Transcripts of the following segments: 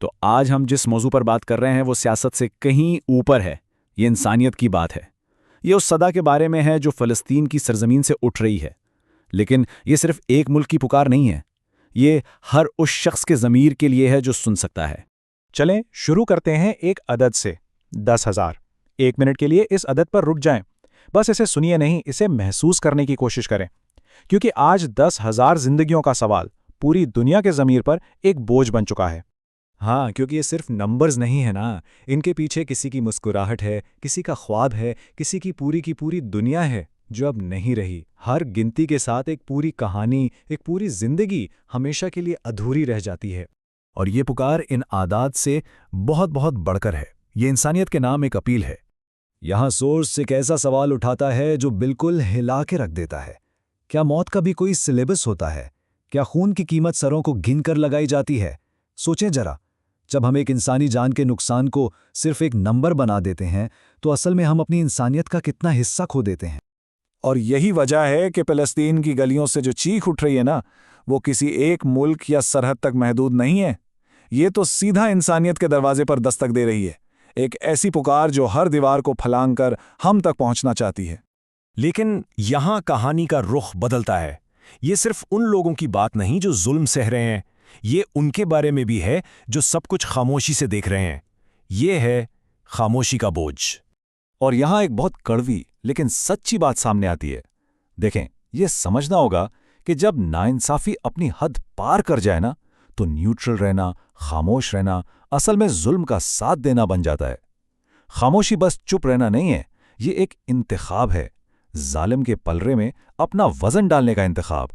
तो आज हम जिस मौजू पर बात कर रहे हैं वो सियासत से कहीं ऊपर है। ये इंसानियत की बात है। ये उस सदा के बारे में है जो फ़लस्तीन की सरजमीन से उठ रही है। लेकिन ये सिर्फ एक मुल्क की पुकार नहीं है। ये हर उस शख्स के ज़मीर के लिए है जो सुन सकता है। चलें शुरू करते हैं एक अदद से 10,000। 1 मिनट के लिए इस अदद पर रुक जाएं। बस इसे सुनिए नहीं, इसे महसूस करने की कोशिश करें, क्योंकि आज 10,000 जिंदगियों का सवाल पूरी दुनिया के ज़मीर पर एक बोझ बन चुका है। हाँ, क्योंकि ये सिर्फ नंबर्स नहीं है ना। इनके पीछे किसी की मुस्कुराहट है, किसी का ख्वाब है, किसी की पूरी दुनिया है जो अब नहीं रही। हर गिनती के साथ एक पूरी कहानी, एक पूरी जिंदगी हमेशा के लिए अधूरी रह जाती है। और ये पुकार इन आदात से बहुत बहुत बढ़कर है। ये इंसानियत के नाम एक अपील है। यहाँ सोर्स एक ऐसा सवाल उठाता है जो बिल्कुल हिला के रख देता है। क्या मौत का भी कोई सिलेबस होता है? क्या खून की कीमत सरों को गिनकर लगाई जाती है? सोचें जरा, जब हम एक इंसानी जान के नुकसान को सिर्फ एक नंबर बना देते हैं तो असल में हम अपनी इंसानियत का कितना हिस्सा खो देते हैं। और यही वजह है कि फ़लस्तीन की गलियों से जो चीख उठ रही है ना, वो किसी एक मुल्क या सरहद तक महदूद नहीं है। ये तो सीधा इंसानियत के दरवाजे पर दस्तक दे रही है। एक ऐसी पुकार जो हर दीवार को फलांग कर हम तक पहुंचना चाहती है। लेकिन यहां कहानी का रुख बदलता है। ये सिर्फ उन लोगों की बात नहीं जो जुल्म सह रहे हैं, ये उनके बारे में भी है जो सब कुछ खामोशी से देख रहे हैं। ये है खामोशी का बोझ। और यहाँ एक बहुत कड़वी लेकिन सच्ची बात सामने आती है। देखें, यह समझना होगा कि जब नाइंसाफी अपनी हद पार कर जाए ना, तो न्यूट्रल रहना, खामोश रहना असल में जुल्म का साथ देना बन जाता है। खामोशी बस चुप रहना नहीं है, ये एक इंतखाब है, जालिम के पलरे में अपना वजन डालने का इंतखाब।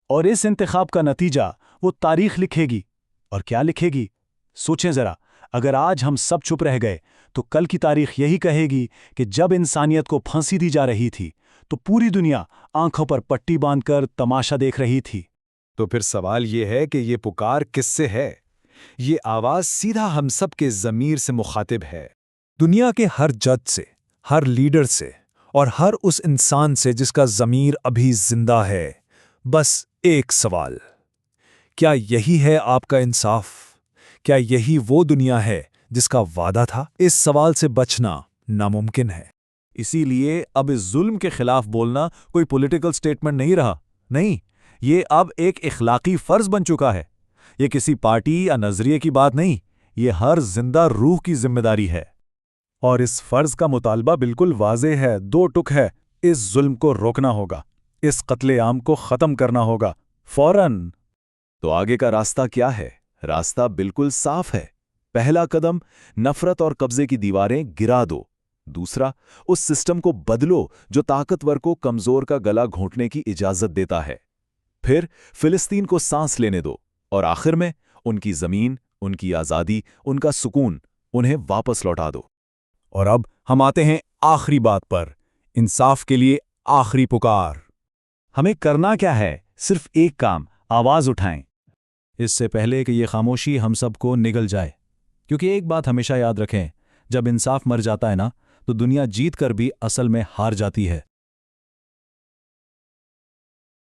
और इस इंतखाब का नतीजा वो तारीख लिखेगी। और क्या लिखेगी? सोचें जरा, अगर आज हम सब चुप रह गए तो कल की तारीख यही कहेगी कि जब इंसानियत को फांसी दी जा रही थी तो पूरी दुनिया आंखों पर पट्टी बांधकर तमाशा देख रही थी। तो फिर सवाल ये है कि ये पुकार किससे है? ये आवाज़ सीधा हम सब के ज़मीर से मुखातिब है। दुनिया के हर जज से, हर लीडर से और हर उस इंसान से जिसका ज़मीर अभी जिंदा है। बस एक सवाल, क्या यही है आपका इंसाफ? क्या यही वो दुनिया है जिसका वादा था? इस सवाल से बचना नामुमकिन है। इसीलिए अब इस जुल्म के खिलाफ बोलना कोई पॉलिटिकल स्टेटमेंट नहीं रहा। नहीं, ये अब एक इखलाकी फर्ज बन चुका है। ये किसी पार्टी या नजरिए की बात नहीं, ये हर जिंदा रूह की जिम्मेदारी है। और इस फर्ज का मुतालबा बिल्कुल वाज़ेह है, दो टुक है। इस जुल्म को रोकना होगा, इस कत्ले-आम को ख़त्म करना होगा, फौरन। तो आगे का रास्ता क्या है? रास्ता बिल्कुल साफ है। पहला कदम, नफरत और कब्जे की दीवारें गिरा दो। दूसरा, उस सिस्टम को बदलो जो ताकतवर को कमजोर का गला घोंटने की इजाजत देता है। फिर फिलिस्तीन को सांस लेने दो। और आखिर में उनकी जमीन, उनकी आज़ादी, उनका सुकून, उन्हें वापस लौटा दो। और अब हम आते हैं आखिरी बात पर, इंसाफ के लिए आखिरी पुकार। हमें करना क्या है? सिर्फ एक काम, आवाज़ उठाएं। इससे पहले कि ये खामोशी हम सबको निगल जाए। क्योंकि एक बात हमेशा याद रखें, जब इंसाफ मर जाता है ना, तो दुनिया जीत कर भी असल में हार जाती है।